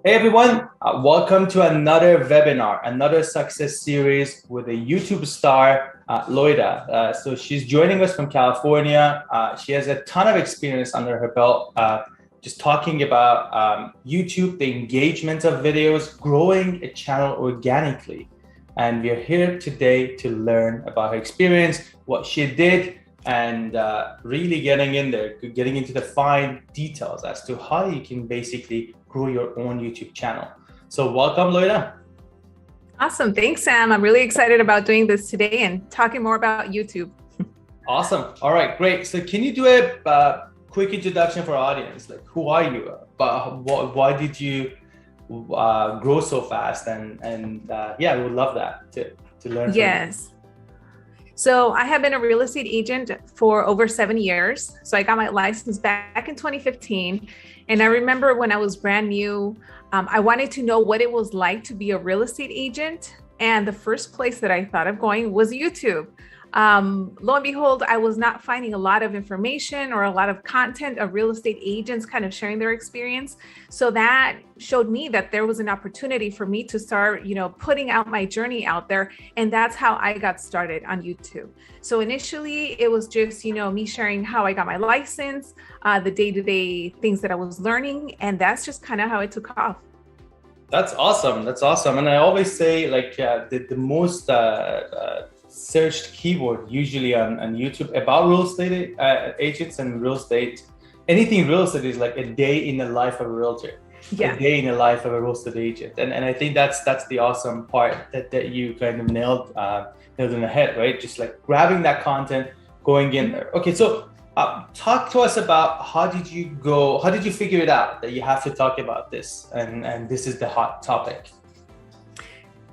Hey everyone, welcome to another webinar, another success series with a YouTube star, Loida. So she's joining us from California. She has a ton of experience under her belt, just talking about YouTube, the engagement of videos, growing a channel organically. And we're here today to learn about her experience, what she did, and really getting in there, getting into the fine details as to how you can basically grow your own YouTube channel. So welcome, Loida. Awesome. Thanks, Sam. I'm really excited about doing this today and talking more about YouTube. Awesome. All right, great. So can you do a quick introduction for our audience? Like, who are you? Why did you grow so fast? And yeah, we would love that to learn from you. Yes. So I have been a real estate agent for over 7 years. So I got my license back in 2015. And I remember when I was brand new, I wanted to know what it was like to be a real estate agent. And the first place that I thought of going was YouTube. Lo and behold, I was not finding a lot of information or a lot of content of real estate agents kind of sharing their experience. So that showed me that there was an opportunity for me to start, putting out my journey out there. And that's how I got started on YouTube. So initially it was just, me sharing how I got my license, the day-to-day things that I was learning. And that's just kind of how it took off. That's awesome. That's awesome. And I always say like the most searched keyword usually on YouTube about real estate agents and real estate, anything real estate is like a day in the life of a realtor, a day in the life of a real estate agent. And I think that's the awesome part that you kind of nailed in the head, right? Just like grabbing that content, going in there. Okay, so talk to us about how did you figure it out that you have to talk about this and this is the hot topic?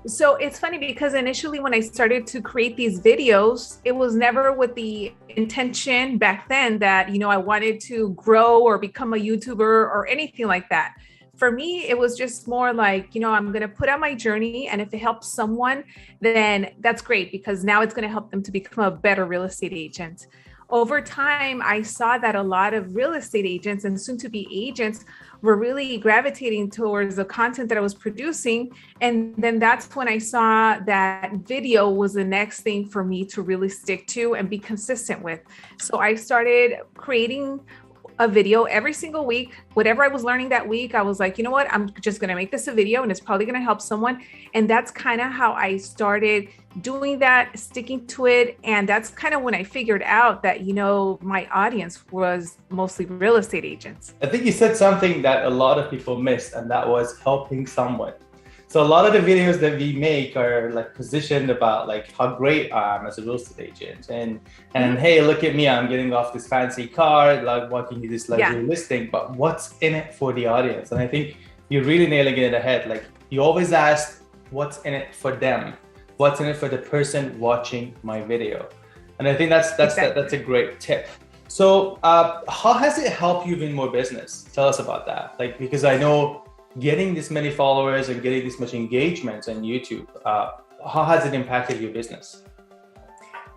So it's funny because initially when I started to create these videos, it was never with the intention back then that, I wanted to grow or become a YouTuber or anything like that. For me, it was just more like, I'm going to put out my journey. And if it helps someone, then that's great because now it's going to help them to become a better real estate agent. Over time, I saw that a lot of real estate agents and soon to be agents were really gravitating towards the content that I was producing. And then that's when I saw that video was the next thing for me to really stick to and be consistent with. So I started creating a video every single week. Whatever I was learning that week, I was like, you know what, I'm just going to make this a video and it's probably going to help someone. And that's kind of how I started doing that, sticking to it. And that's kind of when I figured out that, my audience was mostly real estate agents. I think you said something that a lot of people missed, and that was helping someone. So a lot of the videos that we make are like positioned about like how great I am as a real estate agent, and hey, look at me, I'm getting off this fancy car, like walking you this luxury listing, but what's in it for the audience? And I think you're really nailing it in the head. Like you always ask, what's in it for them? What's in it for the person watching my video? And I think that's a great tip. So how has it helped you win more business? Tell us about that. Like, because I know getting this many followers and getting this much engagement on YouTube, how has it impacted your business?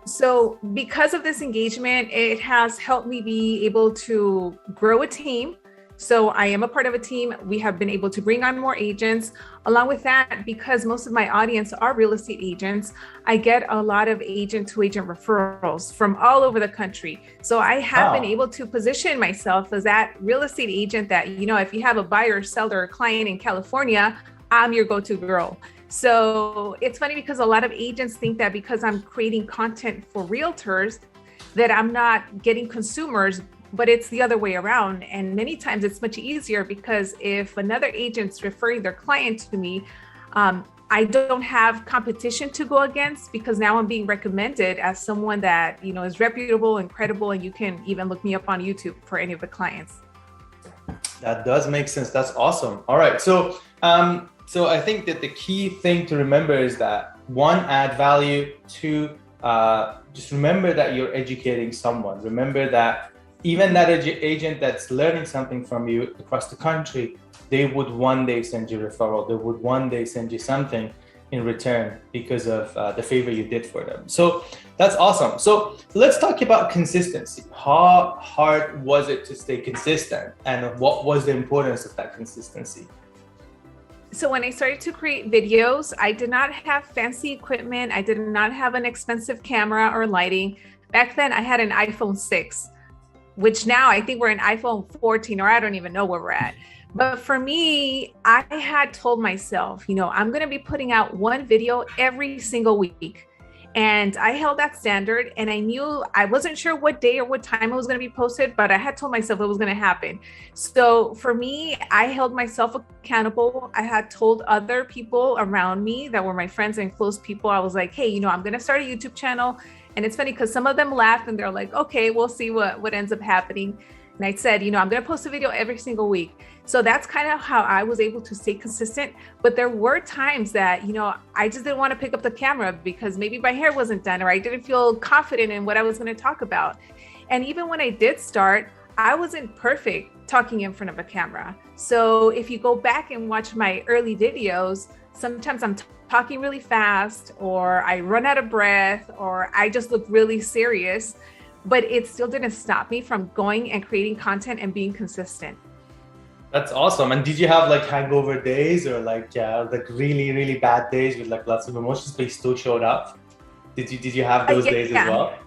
So because of this engagement, it has helped me be able to grow a team. So I am a part of a team. We have been able to bring on more agents. Along with that, because most of my audience are real estate agents, I get a lot of agent-to-agent referrals from all over the country. So I have been able to position myself as that real estate agent that, if you have a buyer, seller, or client in California, I'm your go-to girl. So it's funny because a lot of agents think that because I'm creating content for realtors, that I'm not getting consumers, but it's the other way around. And many times it's much easier because if another agent's referring their client to me, I don't have competition to go against because now I'm being recommended as someone that, is reputable and credible. And you can even look me up on YouTube for any of the clients. That does make sense. That's awesome. All right. So I think that the key thing to remember is that one, add value. Two, just remember that you're educating someone. Remember that even that agent that's learning something from you across the country, they would one day send you a referral. They would one day send you something in return because of the favor you did for them. So that's awesome. So let's talk about consistency. How hard was it to stay consistent, and what was the importance of that consistency? So when I started to create videos, I did not have fancy equipment. I did not have an expensive camera or lighting. Back then I had an iPhone 6, which now I think we're in iPhone 14, or I don't even know where we're at. But for me, I had told myself, I'm going to be putting out one video every single week. And I held that standard, and I knew I wasn't sure what day or what time it was going to be posted, but I had told myself it was going to happen. So for me, I held myself accountable. I had told other people around me that were my friends and close people, I was like, hey, I'm going to start a YouTube channel. And it's funny because some of them laughed and they're like, okay, we'll see what ends up happening. And I said, I'm going to post a video every single week. So that's kind of how I was able to stay consistent. But there were times that, I just didn't want to pick up the camera because maybe my hair wasn't done, or I didn't feel confident in what I was going to talk about. And even when I did start, I wasn't perfect talking in front of a camera. So if you go back and watch my early videos, sometimes I'm talking really fast, or I run out of breath, or I just look really serious. But it still didn't stop me from going and creating content and being consistent. That's awesome. And did you have like hangover days, or like really, really bad days with like lots of emotions, but you still showed up? Did you have those days as well?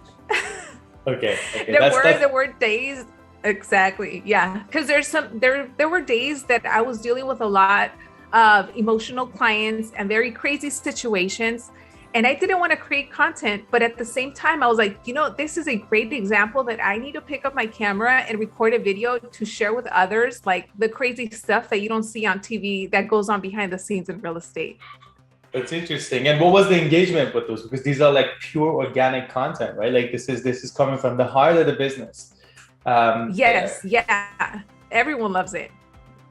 Okay. There were days, exactly. Yeah. Because there were days that I was dealing with a lot of emotional clients and very crazy situations. And I didn't want to create content, but at the same time, I was like, this is a great example that I need to pick up my camera and record a video to share with others, like the crazy stuff that you don't see on TV that goes on behind the scenes in real estate. That's interesting. And what was the engagement with those? Because these are like pure organic content, right? Like this is coming from the heart of the business. Yes. Yeah. Everyone loves it.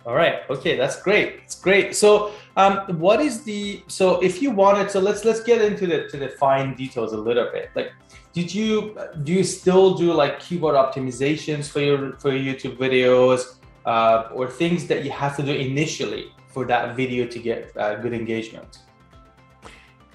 All right. Okay. That's great. It's great. So, if you wanted to, let's get into the fine details a little bit. Like, do you still do like keyword optimizations for your YouTube videos, or things that you have to do initially for that video to get good engagement?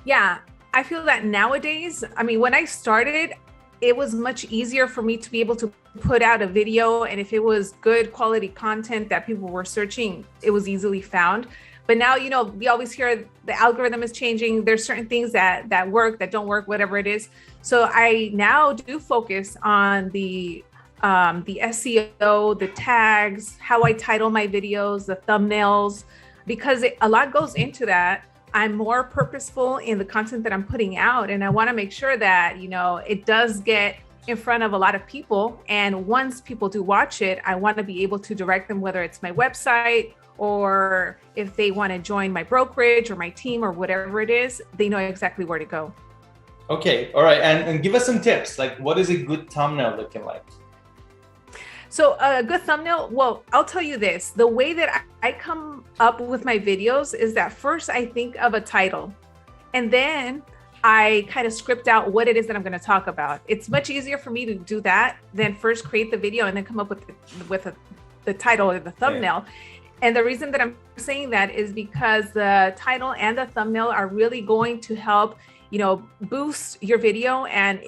Yeah, I feel that nowadays, when I started, it was much easier for me to be able to put out a video, and if it was good quality content that people were searching, it was easily found. But now, we always hear the algorithm is changing. There's certain things that work, that don't work, whatever it is. So I now do focus on the SEO, the tags, how I title my videos, the thumbnails, because a lot goes into that. I'm more purposeful in the content that I'm putting out, and I want to make sure that, it does get in front of a lot of people. And once people do watch it, I want to be able to direct them, whether it's my website, or if they want to join my brokerage or my team or whatever it is, they know exactly where to go. Okay. All right. And give us some tips. Like, what is a good thumbnail looking like? So a good thumbnail, well, I'll tell you this, the way that I come up with my videos is that first I think of a title, and then I kind of script out what it is that I'm going to talk about. It's much easier for me to do that than first create the video and then come up with the title or the thumbnail. Yeah. And the reason that I'm saying that is because the title and the thumbnail are really going to help, boost your video, and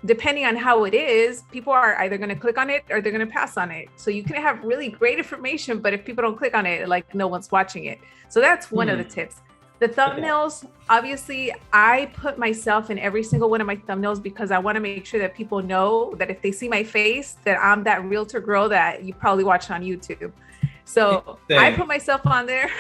depending on how it is, people are either going to click on it or they're going to pass on it. So you can have really great information, but if people don't click on it, like no one's watching it. So that's one of the tips. The thumbnails, obviously, I put myself in every single one of my thumbnails because I want to make sure that people know that if they see my face, that I'm that realtor girl that you probably watch on YouTube. So I put myself on there.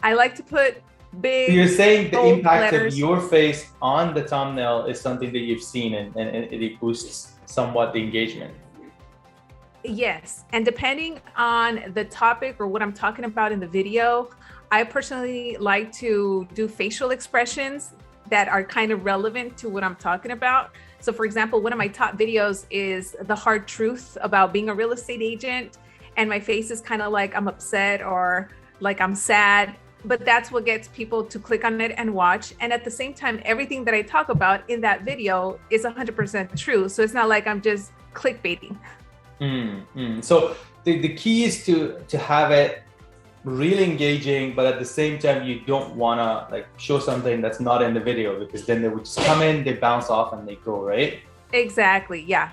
I like to put big. So you're saying the impact letters. Of your face on the thumbnail is something that you've seen, and it boosts somewhat the engagement. Yes. And depending on the topic or what I'm talking about in the video, I personally like to do facial expressions that are kind of relevant to what I'm talking about. So for example, one of my top videos is the hard truth about being a real estate agent. And my face is kind of like I'm upset or like I'm sad, but that's what gets people to click on it and watch. And at the same time, everything that I talk about in that video is 100% true. So it's not like I'm just clickbaiting. So the key is to have it really engaging, but at the same time, you don't want to like show something that's not in the video, because then they would just come in, they bounce off and they go, right? Exactly. Yeah.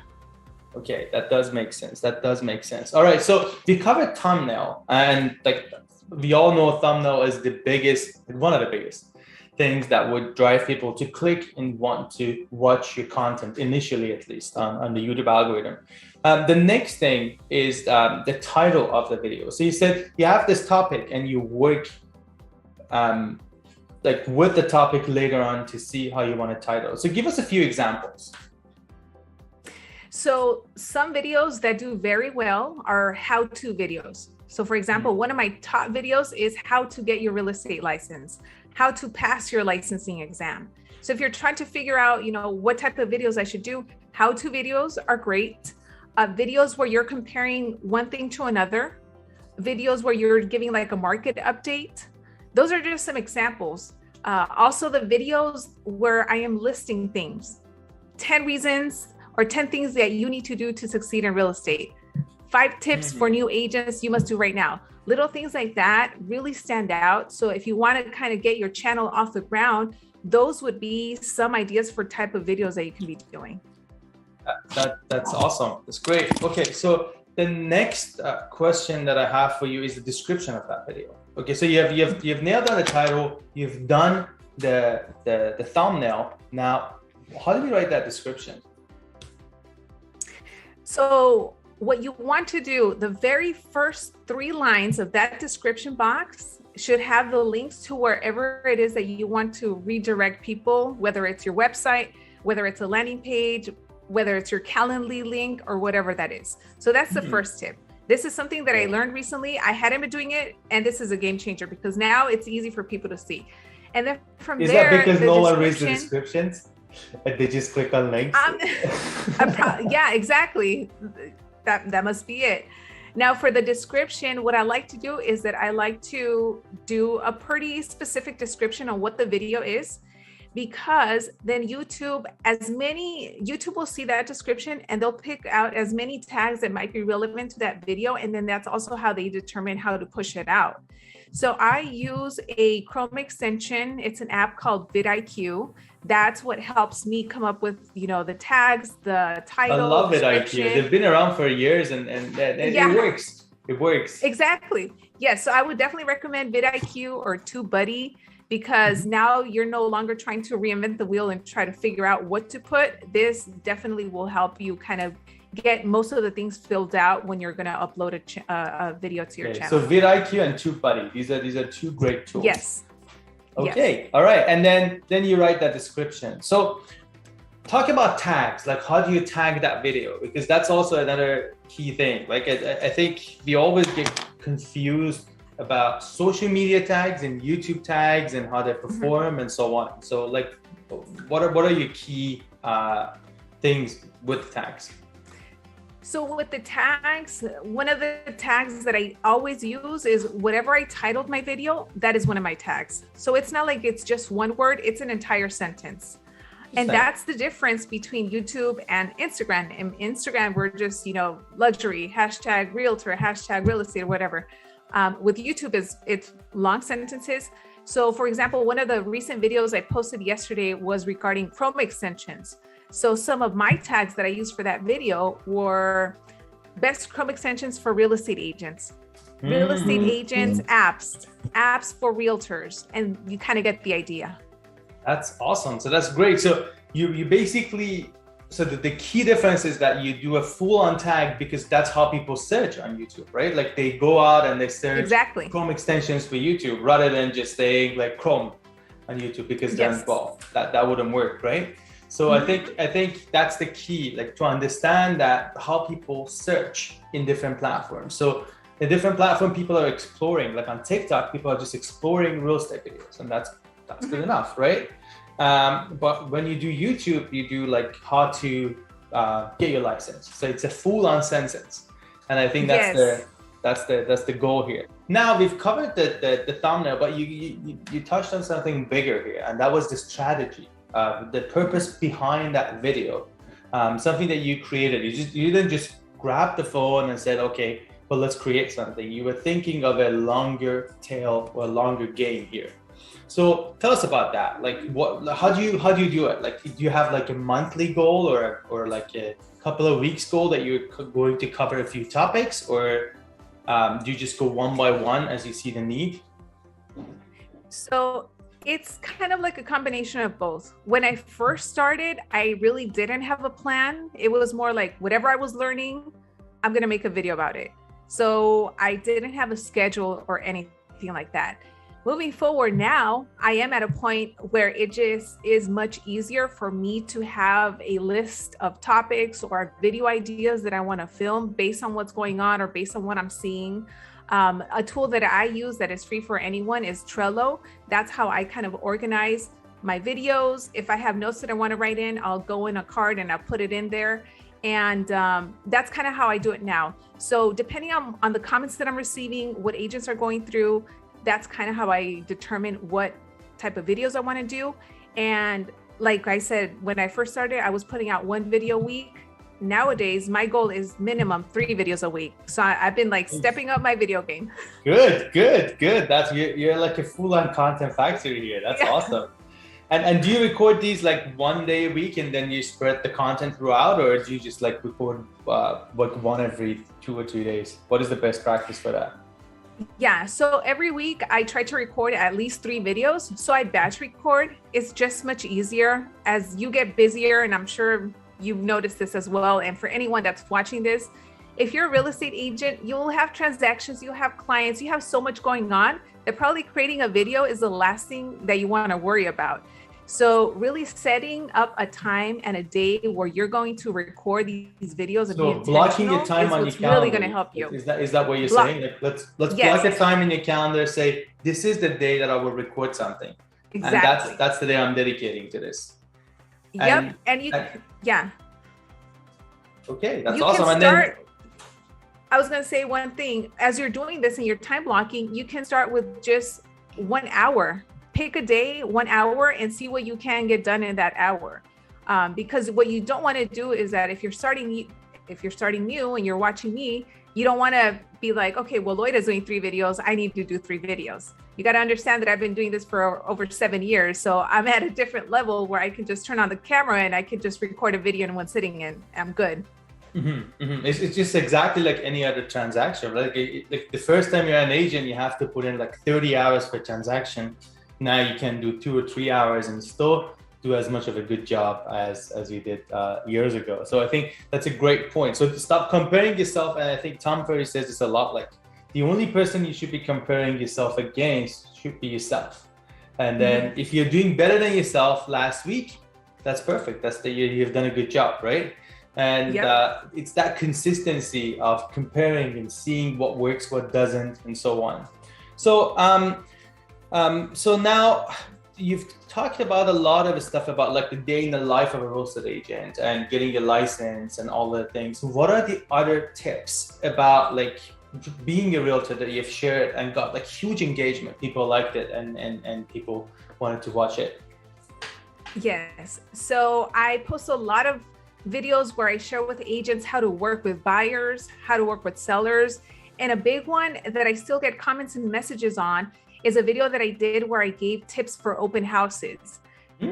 Okay, that does make sense. All right, so we covered thumbnail, and like we all know thumbnail is one of the biggest things that would drive people to click and want to watch your content initially, at least on the YouTube algorithm. The next thing is the title of the video. So you said you have this topic and you work like with the topic later on to see how you want to title. So give us a few examples. So some videos that do very well are how-to videos. So for example, one of my top videos is how to get your real estate license, how to pass your licensing exam. So if you're trying to figure out, what type of videos I should do, how-to videos are great. Videos where you're comparing one thing to another, videos where you're giving like a market update. Those are just some examples. Also the videos where I am listing things, 10 reasons or 10 things that you need to do to succeed in real estate. 5 tips for new agents you must do right now. Little things like that really stand out. So if you want to kind of get your channel off the ground, those would be some ideas for type of videos that you can be doing. That's awesome. That's great. Okay, so the next question that I have for you is the description of that video. Okay, so you've nailed down the title, you've done the thumbnail. Now, how do we write that description? So what you want to do, the very first 3 lines of that description box should have the links to wherever it is that you want to redirect people, whether it's your website, whether it's a landing page, whether it's your Calendly link or whatever that is. So that's the first tip. This is something that I learned recently. I hadn't been doing it, and this is a game changer because now it's easy for people to see. And then from there, is that because no one reads the descriptions? And they just click on links? Yeah, exactly. That must be it. Now for the description, what I like to do is that I like to do a pretty specific description on what the video is, because then YouTube will see that description and they'll pick out as many tags that might be relevant to that video. And then that's also how they determine how to push it out. So I use a Chrome extension. It's an app called vidIQ. That's what helps me come up with, the tags, the title. I love vidIQ. They've been around for years and it works. It works. Exactly. Yes. So I would definitely recommend vidIQ or TubeBuddy, because now you're no longer trying to reinvent the wheel and try to figure out what to put. This definitely will help you kind of get most of the things filled out when you're going to upload a video to your channel. So vidIQ and TubeBuddy, these are 2 great tools. Yes. Okay. Yes. All right. And then you write that description. So talk about tags, like how do you tag that video? Because that's also another key thing. Like I think we always get confused about social media tags and YouTube tags and how they perform and so on. So like, what are your key things with tags? So with the tags, one of the tags that I always use is whatever I titled my video, that is one of my tags. So it's not like it's just one word, it's an entire sentence. And that's the difference between YouTube and Instagram. In Instagram, we're just, luxury, hashtag realtor, hashtag real estate, or whatever. With YouTube, it's long sentences. So for example, one of the recent videos I posted yesterday was regarding Chrome extensions. So some of my tags that I used for that video were best Chrome extensions for real estate agents, real estate agents, apps for realtors, and you kind of get the idea. That's awesome. So that's great. So you basically, so the key difference is that you do a full-on tag, because that's how people search on YouTube, right? Like they go out and they search Chrome extensions for YouTube rather than just saying like Chrome on YouTube, because then, well, that wouldn't work, right? So I think that's the key, like to understand that how people search in different platforms. So the different platform people are exploring, like on TikTok, people are just exploring real estate videos, and that's good enough, right? But when you do YouTube, you do like how to get your license. So it's a full-on sentence, and I think that's the goal here. Now we've covered the thumbnail, but you touched on something bigger here, and that was the strategy. The purpose behind that video, something that you created. You didn't just grab the phone and said, okay, well, let's create something. You were thinking of a longer tail or a longer game here. So tell us about that. Like, how do you do it? Like, do you have like a monthly goal or like a couple of weeks goal that you're going to cover a few topics, or Do you just go one by one as you see the need? So it's kind of like a combination of both. When I first started, I really didn't have a plan. It was more like whatever I was learning, I'm going to make a video about it. So I didn't have a schedule or anything like that. Moving forward now, I am at a point where it just is much easier for me to have a list of topics or video ideas that I want to film based on what's going on or based on what I'm seeing. A tool that I use that is free for anyone is Trello. That's how I kind of organize my videos. If I have notes that I want to write in, I'll go in a card and I'll put it in there. And that's kind of how I do it now. So depending on the comments that I'm receiving, what agents are going through, that's kind of how I determine what type of videos I want to do. And like I said, when I first started, I was putting out 1 video a week. Nowadays, my goal is minimum 3 videos a week. So I've been like stepping up my video game. Good. That's you're like a full-on content factory here. That's awesome. And do you record these like 1 day a week and then you spread the content throughout, or do you just like record like one every 2 or 3 days? What is the best practice for that? Yeah, so every week I try to record at least 3 videos. So I batch record. It's just much easier as you get busier, and I'm sure you've noticed this as well. And for anyone that's watching this, if you're a real estate agent, you'll have transactions, you'll have clients, you have so much going on that probably creating a video is the last thing that you want to worry about. So really setting up a time and a day where you're going to record these videos and so blocking your time on your calendar really going to help you. Is that what you're saying? Like, let's block a time in your calendar. Say this is the day that I will record something. Exactly. And that's the day I'm dedicating to this. Yep. And you, yeah. Okay, that's you awesome. And then I was going to say one thing. As you're doing this and you're time blocking, you can start with just 1 hour. Pick a day, 1 hour, and see what you can get done in that hour. Because what you don't want to do is that if you're starting new and you're watching me, you don't want to be like, okay, well, Loida's doing 3 videos. I need to do 3 videos. You got to understand that I've been doing this for over 7 years. So I'm at a different level where I can just turn on the camera and I can just record a video in one sitting and I'm good. It's just exactly like any other transaction. Like the first time you're an agent, you have to put in like 30 hours per transaction. Now you can do 2 or 3 hours and still do as much of a good job as you did years ago. So I think that's a great point. So to stop comparing yourself, and I think Tom Ferry says this a lot, like the only person you should be comparing yourself against should be yourself. And then if you're doing better than yourself last week, that's perfect. That's you've done a good job, right? And it's that consistency of comparing and seeing what works, what doesn't, and so on. So now you've talked about a lot of stuff about like the day in the life of a real estate agent and getting your license and all the things. What are the other tips about like being a realtor that you've shared and got like huge engagement? People liked it and people wanted to watch it. Yes. So I post a lot of videos where I share with agents how to work with buyers, how to work with sellers. And a big one that I still get comments and messages on is a video that I did where I gave tips for open houses.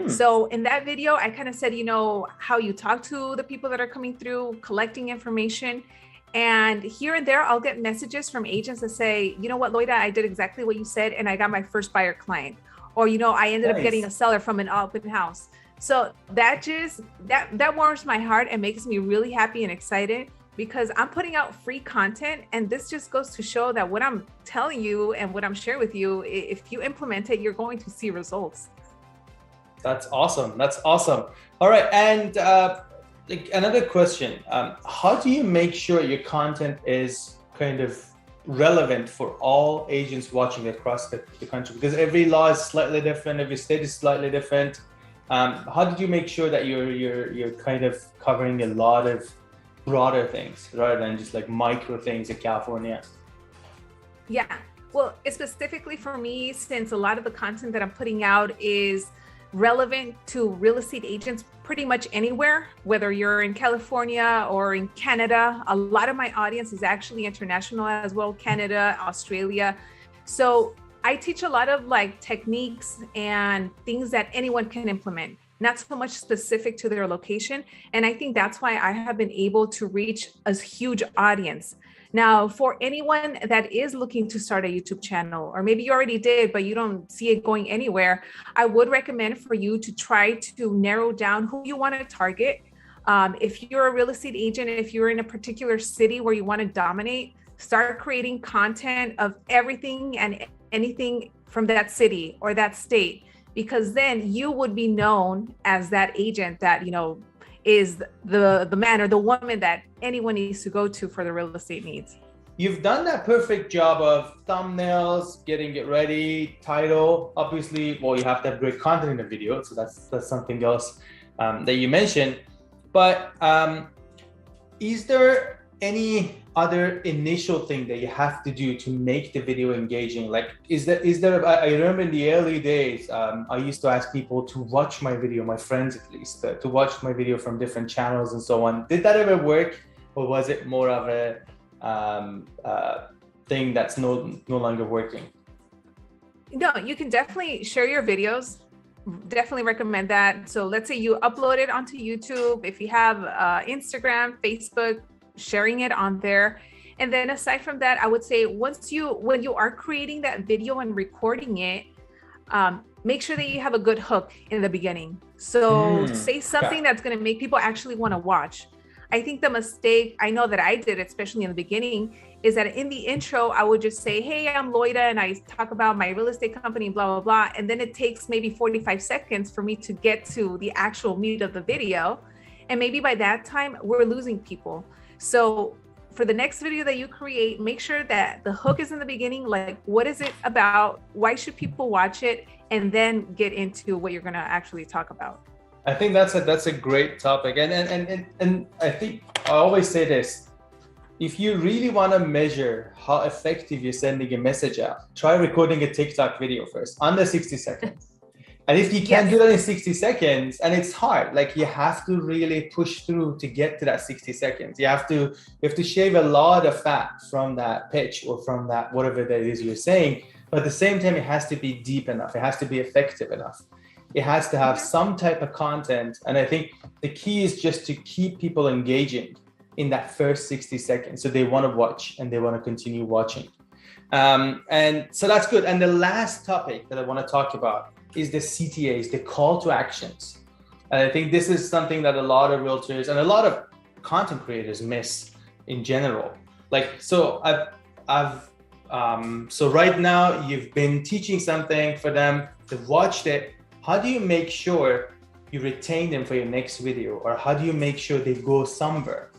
So in that video, I kind of said, how you talk to the people that are coming through, collecting information. And here and there, I'll get messages from agents that say, you know what, Loida, I did exactly what you said, and I got my first buyer client. Or, I ended up getting a seller from an open house. So that warms my heart and makes me really happy and excited, because I'm putting out free content. And this just goes to show that what I'm telling you and what I'm sharing with you, if you implement it, you're going to see results. That's awesome. All right. And another question, how do you make sure your content is kind of relevant for all agents watching across the country? Because every law is slightly different. Every state is slightly different. How did you make sure that you're kind of covering a lot of broader things rather than just like micro things in California? Yeah, well, specifically for me, since a lot of the content that I'm putting out is relevant to real estate agents pretty much anywhere, whether you're in California or in Canada. A lot of my audience is actually international as well, Canada, Australia. So I teach a lot of like techniques and things that anyone can implement, not so much specific to their location. And I think that's why I have been able to reach a huge audience. Now, for anyone that is looking to start a YouTube channel, or maybe you already did, but you don't see it going anywhere, I would recommend for you to try to narrow down who you want to target. If you're a real estate agent, if you're in a particular city where you want to dominate, start creating content of everything and anything from that city or that state, because then you would be known as that agent that, you know, is the man or the woman that anyone needs to go to for the real estate needs. You've done that perfect job of thumbnails, getting it ready, title. Obviously, well, you have to have great content in the video, so that's something else that you mentioned. But is there any other initial thing that you have to do to make the video engaging? Like, is there, I remember in the early days, I used to ask people to watch my video, my friends at least, to watch my video from different channels and so on. Did that ever work? Or was it more of a thing that's no longer working? No, you can definitely share your videos. Definitely recommend that. So let's say you upload it onto YouTube. If you have Instagram, Facebook, sharing it on there. And then aside from that, I would say when you are creating that video and recording it, make sure that you have a good hook in the beginning. So say something that's going to make people actually want to watch. I think the mistake, I know that I did, especially in the beginning, is that in the intro, I would just say, hey, I'm Loida, and I talk about my real estate company, blah, blah, blah. And then it takes maybe 45 seconds for me to get to the actual meat of the video. And maybe by that time, we're losing people. So for the next video that you create, make sure that the hook is in the beginning, like what is it about? Why should people watch it? And then get into what you're going to actually talk about. I think that's a great topic. And I think I always say this, if you really want to measure how effective you're sending a message out, try recording a TikTok video first, under 60 seconds. And if you can't do that in 60 seconds, and it's hard, like you have to really push through to get to that 60 seconds. You have to shave a lot of fat from that pitch or from that, whatever that is you're saying. But at the same time, it has to be deep enough. It has to be effective enough. It has to have some type of content. And I think the key is just to keep people engaging in that first 60 seconds. So they want to watch and they want to continue watching. And so that's good. And the last topic that I want to talk about is the CTAs, the call to actions. And I think this is something that a lot of realtors and a lot of content creators miss in general. Like, so so right now you've been teaching something for them, they've watched it. How do you make sure you retain them for your next video? Or how do you make sure they go somewhere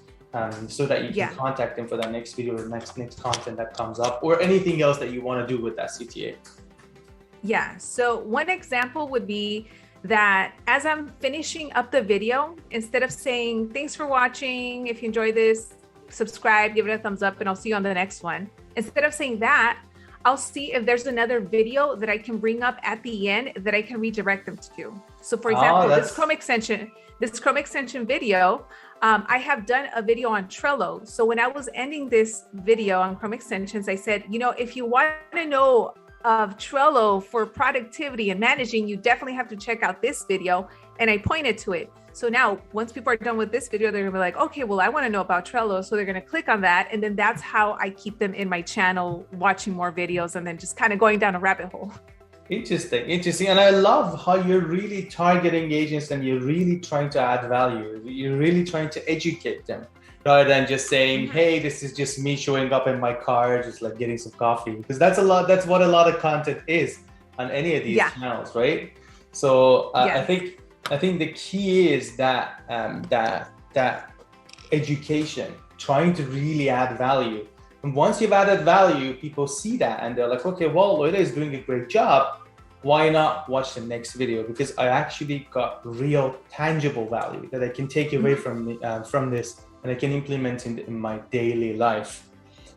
so that you can contact them for that next video or next content that comes up, or anything else that you want to do with that CTA? Yeah, so one example would be that as I'm finishing up the video, instead of saying, thanks for watching, if you enjoy this, subscribe, give it a thumbs up, and I'll see you on the next one. Instead of saying that, I'll see if there's another video that I can bring up at the end that I can redirect them to. So for example, this Chrome extension video, I have done a video on Trello. So when I was ending this video on Chrome extensions, I said, you know, if you want to know of Trello for productivity and managing, you definitely have to check out this video. And I pointed to it. So now once people are done with this video, they're gonna be like, okay, well, I want to know about Trello. So they're going to click on that. And then that's how I keep them in my channel, watching more videos and then just kind of going down a rabbit hole. Interesting. And I love how you're really targeting agents and you're really trying to add value. You're really trying to educate them rather than just saying, hey, this is just me showing up in my car, just like getting some coffee. Because that's what a lot of content is on any of these channels, right? So I think the key is that that education, trying to really add value. And once you've added value, people see that and they're like, okay, well, Loida is doing a great job. Why not watch the next video? Because I actually got real tangible value that I can take away from this and I can implement in my daily life.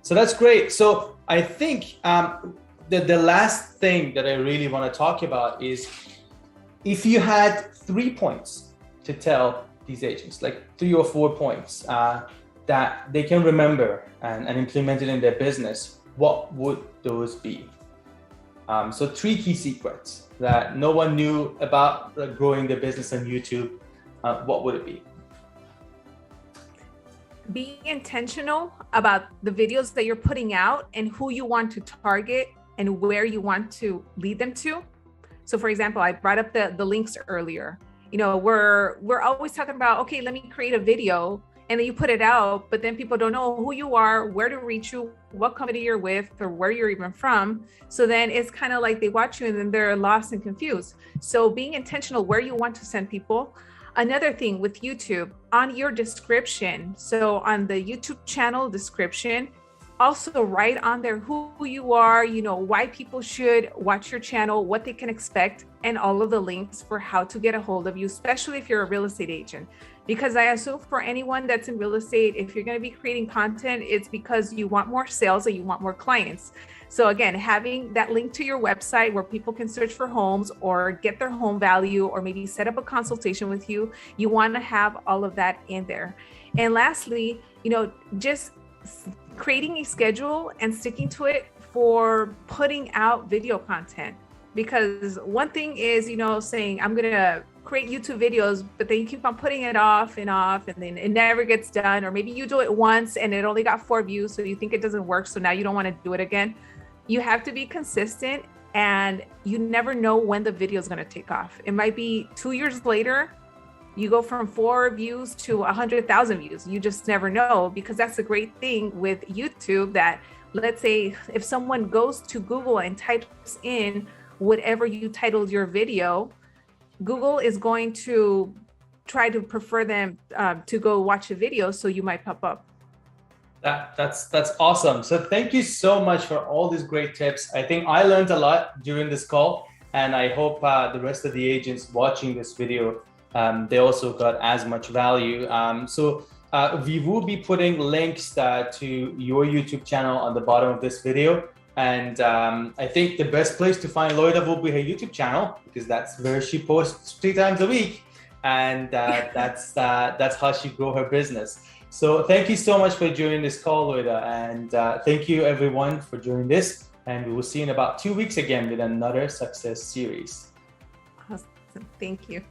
So that's great. So I think the last thing that I really want to talk about is, if you had 3 points to tell these agents, like 3 or 4 points that they can remember and implement it in their business, what would those be? So 3 key secrets that no one knew about growing their business on YouTube. What would it be? Being intentional about the videos that you're putting out and who you want to target and where you want to lead them to. So for example, I brought up the links earlier. You know, we're always talking about, okay, let me create a video, and then you put it out, but then people don't know who you are, where to reach you, what company you're with, or where you're even from. So then it's kind of like they watch you and then they're lost and confused. So being intentional where you want to send people. Another thing with YouTube, on your description, so on the YouTube channel description, also write on there who you are, you know, why people should watch your channel, what they can expect, and all of the links for how to get a hold of you, especially if you're a real estate agent. Because I assume for anyone that's in real estate, if you're going to be creating content, it's because you want more sales or you want more clients. So again, having that link to your website where people can search for homes or get their home value or maybe set up a consultation with you, you want to have all of that in there. And lastly, you know, just creating a schedule and sticking to it for putting out video content. Because one thing is, you know, saying I'm going to create YouTube videos, but then you keep on putting it off, and then it never gets done. Or maybe you do it once and it only got 4 views, so you think it doesn't work, so now you don't want to do it again. You have to be consistent, and you never know when the video is going to take off. It might be 2 years later, you go from 4 views to 100,000 views. You just never know, because that's the great thing with YouTube, that let's say if someone goes to Google and types in whatever you titled your video, Google is going to try to prefer them to go watch a video, so you might pop up. That's awesome. So thank you so much for all these great tips. I think I learned a lot during this call, and I hope the rest of the agents watching this video, they also got as much value. So we will be putting links to your YouTube channel on the bottom of this video. And I think the best place to find Loida will be her YouTube channel, because that's where she posts 3 times a week. And that's how she grow her business. So thank you so much for joining this call, Loida. And thank you everyone for joining this. And we will see you in about 2 weeks again with another success series. Awesome. Thank you.